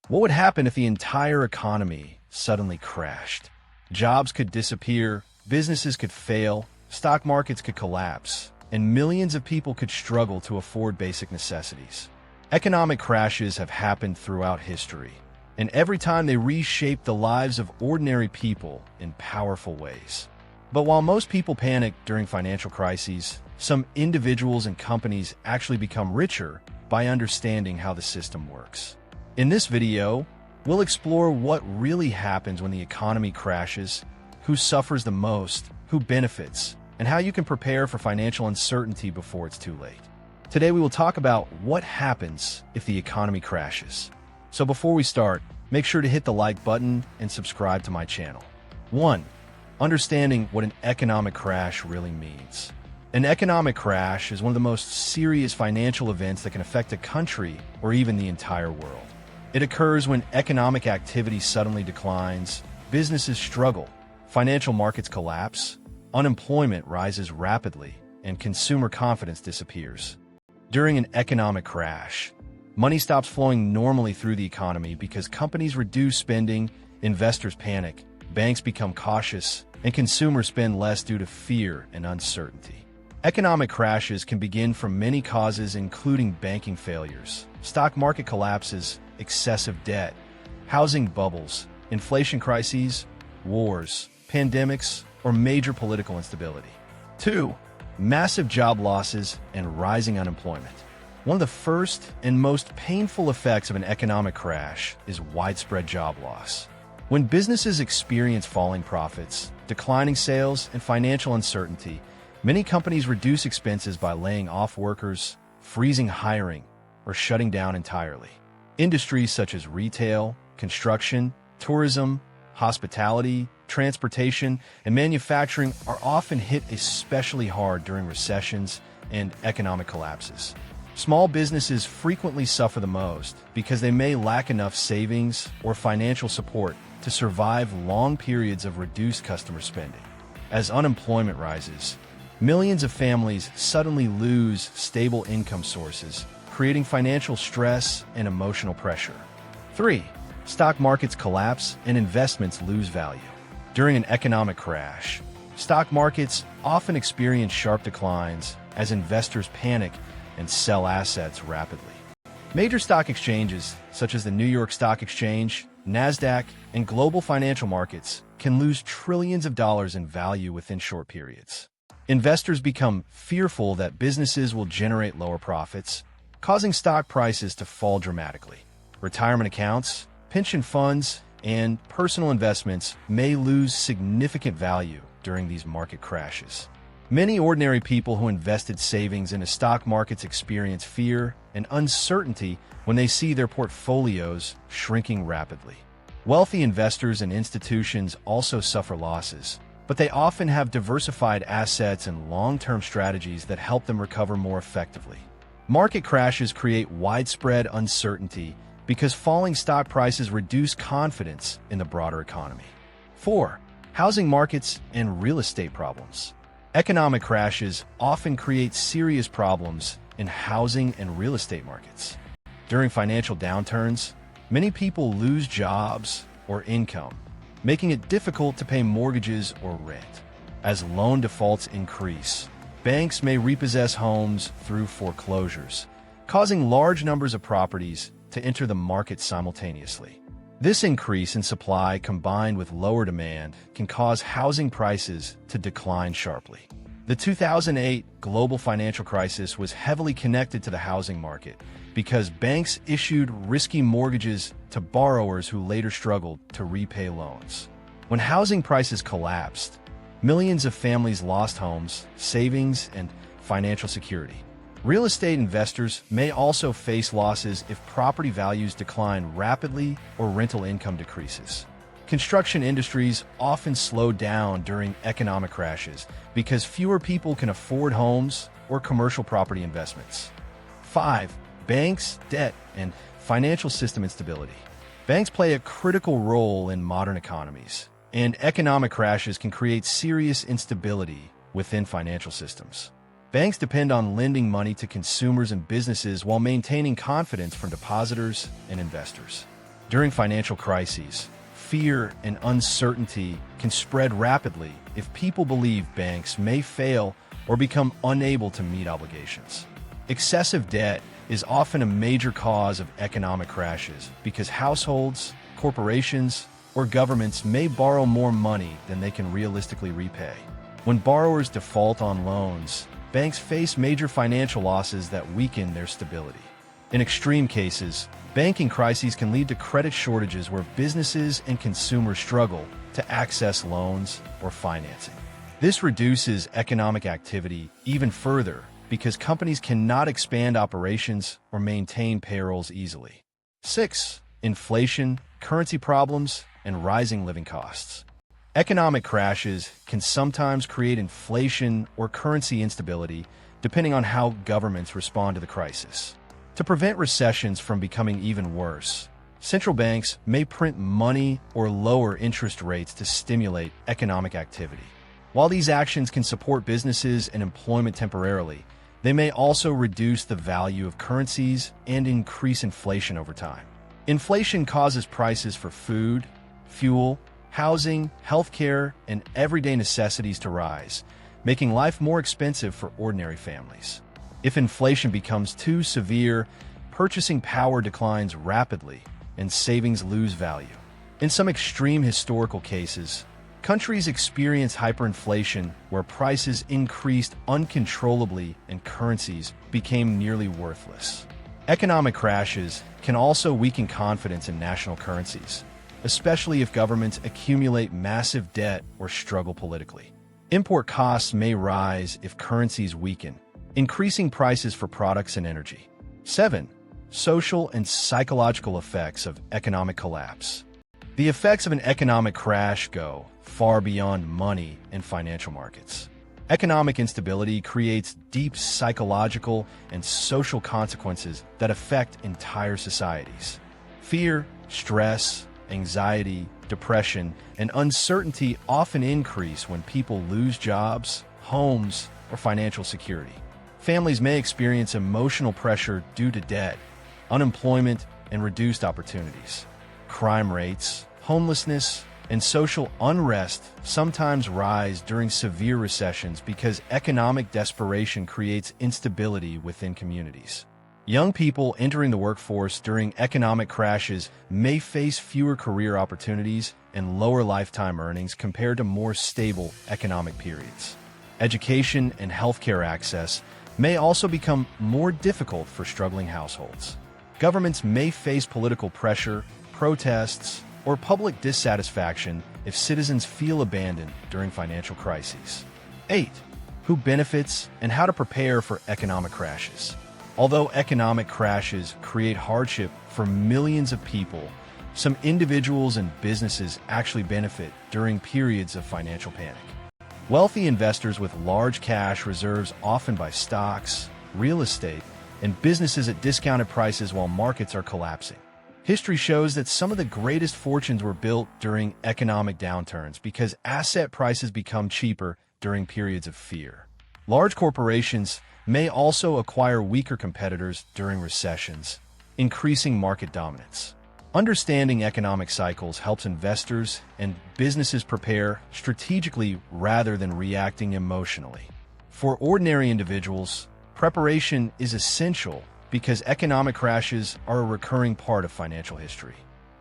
What would happen if the entire economy suddenly crashed? Jobs could disappear, businesses could fail, stock markets could collapse, and millions of people could struggle to afford basic necessities. Economic crashes have happened throughout history, and every time they reshape the lives of ordinary people in powerful ways. But while most people panic during financial crises, some individuals and companies actually become richer by understanding how the system works. In this video, we'll explore what really happens when the economy crashes, who suffers the most, who benefits, and how you can prepare for financial uncertainty before it's too late. Today we will talk about what happens if the economy crashes. So before we start, make sure to hit the like button and subscribe to my channel. 1. Understanding what an economic crash really means. An economic crash is one of the most serious financial events that can affect a country or even the entire world. It occurs when economic activity suddenly declines, businesses struggle, financial markets collapse, unemployment rises rapidly, and consumer confidence disappears. During an economic crash, money stops flowing normally through the economy because companies reduce spending, investors panic, banks become cautious, and consumers spend less due to fear and uncertainty. Economic crashes can begin from many causes, including banking failures, stock market collapses, excessive debt, housing bubbles, inflation crises, wars, pandemics, or major political instability. 2. Massive job losses and rising unemployment. One of the first and most painful effects of an economic crash is widespread job loss. When businesses experience falling profits, declining sales, and financial uncertainty, many companies reduce expenses by laying off workers, freezing hiring, or shutting down entirely. Industries such as retail, construction, tourism, hospitality, transportation, and manufacturing are often hit especially hard during recessions and economic collapses. Small businesses frequently suffer the most because they may lack enough savings or financial support to survive long periods of reduced customer spending. As unemployment rises, millions of families suddenly lose stable income sources, creating financial stress and emotional pressure. 3. Stock markets collapse and investments lose value. During an economic crash, stock markets often experience sharp declines as investors panic and sell assets rapidly. Major stock exchanges, such as the New York Stock Exchange, NASDAQ, and global financial markets, can lose trillions of dollars in value within short periods. Investors become fearful that businesses will generate lower profits, causing stock prices to fall dramatically. Retirement accounts, pension funds, and personal investments may lose significant value during these market crashes. Many ordinary people who invested savings into stock markets experience fear and uncertainty when they see their portfolios shrinking rapidly. Wealthy investors and institutions also suffer losses, but they often have diversified assets and long-term strategies that help them recover more effectively. Market crashes create widespread uncertainty because falling stock prices reduce confidence in the broader economy. 4. Housing markets and real estate problems. Economic crashes often create serious problems in housing and real estate markets. During financial downturns, many people lose jobs or income, making it difficult to pay mortgages or rent. As loan defaults increase, banks may repossess homes through foreclosures, causing large numbers of properties to enter the market simultaneously. This increase in supply combined with lower demand can cause housing prices to decline sharply. The 2008 global financial crisis was heavily connected to the housing market because banks issued risky mortgages to borrowers who later struggled to repay loans. When housing prices collapsed, millions of families lost homes, savings, and financial security. Real estate investors may also face losses if property values decline rapidly or rental income decreases. Construction industries often slow down during economic crashes because fewer people can afford homes or commercial property investments. 5. Banks, debt, and financial system instability. Banks play a critical role in modern economies, and economic crashes can create serious instability within financial systems. Banks depend on lending money to consumers and businesses while maintaining confidence from depositors and investors. During financial crises, fear and uncertainty can spread rapidly if people believe banks may fail or become unable to meet obligations. Excessive debt is often a major cause of economic crashes because households, corporations, or governments may borrow more money than they can realistically repay. When borrowers default on loans, banks face major financial losses that weaken their stability. In extreme cases, banking crises can lead to credit shortages where businesses and consumers struggle to access loans or financing. This reduces economic activity even further because companies cannot expand operations or maintain payrolls easily. 6. Inflation, currency problems, and rising living costs. Economic crashes can sometimes create inflation or currency instability depending on how governments respond to the crisis. To prevent recessions from becoming even worse, central banks may print money or lower interest rates to stimulate economic activity. While these actions can support businesses and employment temporarily, they may also reduce the value of currencies and increase inflation over time. Inflation causes prices for food, fuel, housing, healthcare, and everyday necessities to rise, making life more expensive for ordinary families. If inflation becomes too severe, purchasing power declines rapidly and savings lose value. In some extreme historical cases, countries experienced hyperinflation where prices increased uncontrollably and currencies became nearly worthless. Economic crashes can also weaken confidence in national currencies, especially if governments accumulate massive debt or struggle politically. Import costs may rise if currencies weaken, increasing prices for products and energy. 7. Social and psychological effects of economic collapse. The effects of an economic crash go far beyond money and financial markets. Economic instability creates deep psychological and social consequences that affect entire societies. Fear, stress, anxiety, depression, and uncertainty often increase when people lose jobs, homes, or financial security. Families may experience emotional pressure due to debt, unemployment, and reduced opportunities. Crime rates, homelessness, and social unrest sometimes rise during severe recessions because economic desperation creates instability within communities. Young people entering the workforce during economic crashes may face fewer career opportunities and lower lifetime earnings compared to more stable economic periods. Education and healthcare access may also become more difficult for struggling households. Governments may face political pressure, protests, or public dissatisfaction if citizens feel abandoned during financial crises. 8. Who benefits and how to prepare for economic crashes. Although economic crashes create hardship for millions of people, some individuals and businesses actually benefit during periods of financial panic. Wealthy investors with large cash reserves often buy stocks, real estate, and businesses at discounted prices while markets are collapsing. History shows that some of the greatest fortunes were built during economic downturns because asset prices become cheaper during periods of fear. Large corporations may also acquire weaker competitors during recessions, increasing market dominance. Understanding economic cycles helps investors and businesses prepare strategically rather than reacting emotionally. For ordinary individuals, preparation is essential because economic crashes are a recurring part of financial history.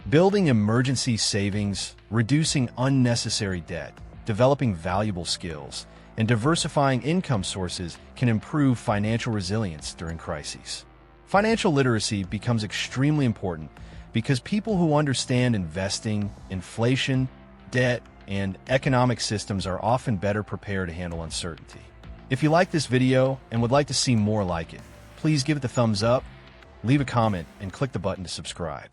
Building emergency savings, reducing unnecessary debt, developing valuable skills, and diversifying income sources can improve financial resilience during crises. Financial literacy becomes extremely important because people who understand investing, inflation, debt, and economic systems are often better prepared to handle uncertainty. If you like this video and would like to see more like it, please give it the thumbs up, leave a comment, and click the button to subscribe.